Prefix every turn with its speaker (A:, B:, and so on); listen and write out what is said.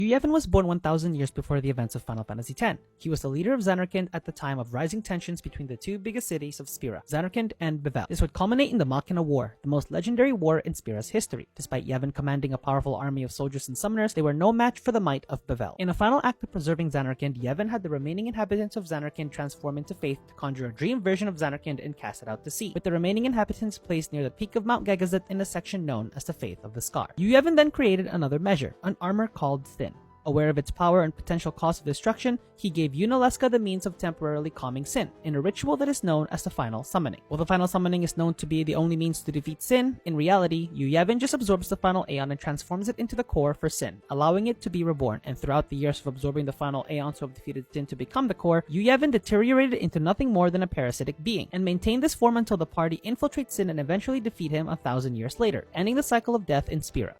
A: Yu Yevon was born 1000 years before the events of Final Fantasy X. He was the leader of Zanarkand at the time of rising tensions between the two biggest cities of Spira, Zanarkand and Bevel. This would culminate in the Machina War, the most legendary war in Spira's history. Despite Yevon commanding a powerful army of soldiers and summoners, they were no match for the might of Bevel. In a final act of preserving Zanarkand, Yevon had the remaining inhabitants of Zanarkand transform into Faith to conjure a dream version of Zanarkand and cast it out to sea, with the remaining inhabitants placed near the peak of Mount Gegazet in a section known as the Faith of the Scar. Yu Yevon then created another measure, an armor called Thin. Aware of its power and potential cost of destruction, he gave Yunalesca the means of temporarily calming Sin, in a ritual that is known as the Final Summoning. While the Final Summoning is known to be the only means to defeat Sin, in reality, Yu Yevon just absorbs the Final Aeon and transforms it into the core for Sin, allowing it to be reborn, and throughout the years of absorbing the Final Aeons who have defeated Sin to become the core, Yu Yevon deteriorated into nothing more than a parasitic being, and maintained this form until the party infiltrates Sin and eventually defeat him 1000 years later, ending the cycle of death in Spira.